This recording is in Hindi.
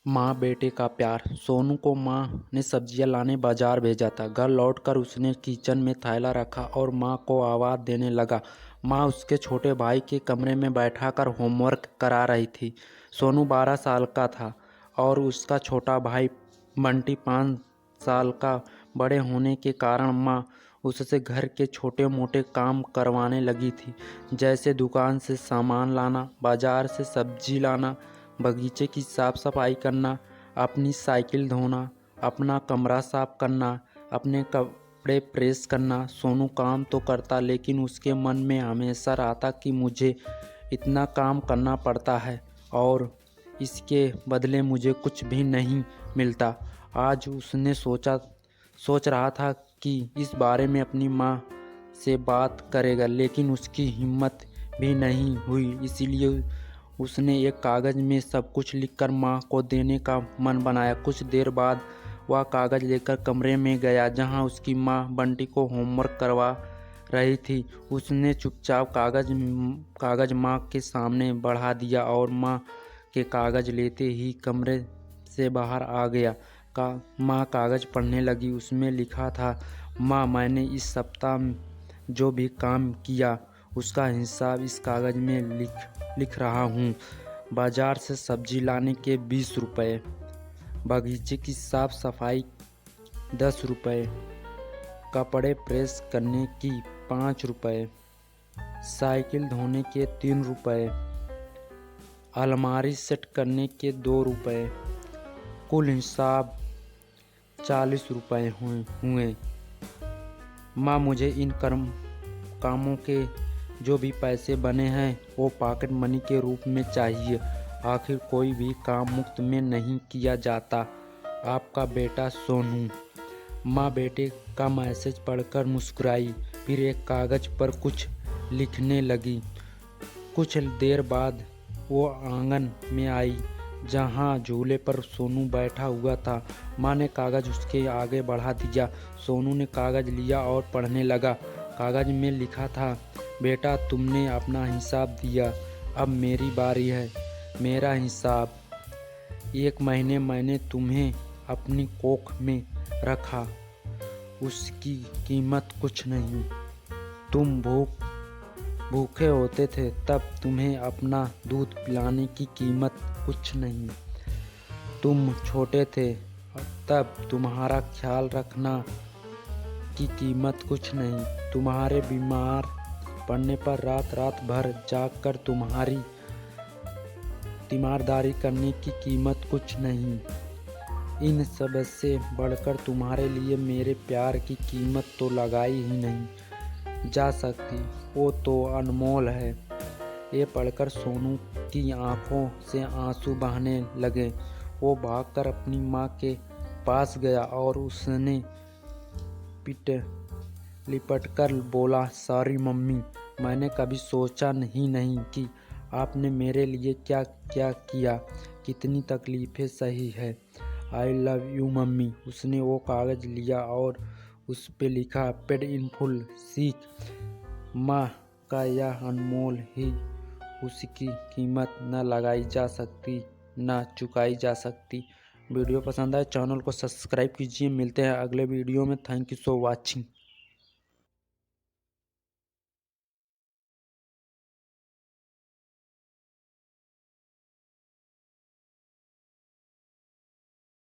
माँ बेटे का प्यार। सोनू को माँ ने सब्जियां लाने बाजार भेजा था। घर लौटकर उसने किचन में थैला रखा और माँ को आवाज़ देने लगा। माँ उसके छोटे भाई के कमरे में बैठाकर होमवर्क करा रही थी। सोनू 12 साल का था और उसका छोटा भाई बंटी 5 साल का। बड़े होने के कारण माँ उससे घर के छोटे मोटे काम करवाने लगी थी, जैसे दुकान से सामान लाना, बाजार से सब्जी लाना, बगीचे की साफ सफाई करना, अपनी साइकिल धोना, अपना कमरा साफ करना, अपने कपड़े प्रेस करना। सोनू काम तो करता, लेकिन उसके मन में हमेशा रहता कि मुझे इतना काम करना पड़ता है और इसके बदले मुझे कुछ भी नहीं मिलता। आज उसने सोच रहा था कि इस बारे में अपनी माँ से बात करेगा, लेकिन उसकी हिम्मत भी नहीं हुई। इसीलिए उसने एक कागज़ में सब कुछ लिखकर माँ को देने का मन बनाया। कुछ देर बाद वह कागज़ लेकर कमरे में गया जहाँ उसकी माँ बंटी को होमवर्क करवा रही थी। उसने चुपचाप कागज़ माँ के सामने बढ़ा दिया और माँ के कागज़ लेते ही कमरे से बाहर आ गया। माँ कागज़ पढ़ने लगी। उसमें लिखा था, माँ, मैंने इस सप्ताह जो भी काम किया उसका हिसाब इस कागज़ में लिख रहा हूँ। बाजार से सब्जी लाने के 20 रुपये, बगीचे की साफ सफाई 10 रुपये, कपड़े प्रेस करने की 5 रुपये, साइकिल धोने के 3 रुपये, अलमारी सेट करने के 2 रुपये, कुल हिसाब 40 रुपये हुए। माँ, मुझे इन कामों के जो भी पैसे बने हैं वो पॉकेट मनी के रूप में चाहिए। आखिर कोई भी काम मुफ्त में नहीं किया जाता। आपका बेटा सोनू। माँ बेटे का मैसेज पढ़कर मुस्कुराई, फिर एक कागज़ पर कुछ लिखने लगी। कुछ देर बाद वो आंगन में आई जहाँ झूले पर सोनू बैठा हुआ था। माँ ने कागज़ उसके आगे बढ़ा दिया। सोनू ने कागज़ लिया और पढ़ने लगा। कागज़ में लिखा था, बेटा, तुमने अपना हिसाब दिया, अब मेरी बारी है। मेरा हिसाब। 1 महीने मैंने तुम्हें अपनी कोख में रखा, उसकी कीमत कुछ नहीं। तुम भूखे होते थे तब तुम्हें अपना दूध पिलाने की कीमत कुछ नहीं। तुम छोटे थे तब तुम्हारा ख्याल रखना की कीमत कुछ नहीं। तुम्हारे बीमार पड़ने पर रात भर जागकर तुम्हारी तीमारदारी करने की कीमत कुछ नहीं। इन सब से बढ़कर तुम्हारे लिए मेरे प्यार की कीमत तो लगाई ही नहीं जा सकती, वो तो अनमोल है। ये पढ़कर सोनू की आंखों से आंसू बहने लगे। वो भागकर अपनी माँ के पास गया और उसने लिपटकर बोला, सॉरी मम्मी, मैंने कभी सोचा ही नहीं कि आपने मेरे लिए क्या क्या किया, कितनी तकलीफ़ें सही है। I love you mummy. उसने वो कागज़ लिया और उस पे लिखा, पेड इन फुल, सीख। माँ का यह अनमोल ही उसकी कीमत न लगाई जा सकती, न चुकाई जा सकती। वीडियो पसंद आए चैनल को सब्सक्राइब कीजिए। मिलते हैं अगले वीडियो में। Thank you so watching.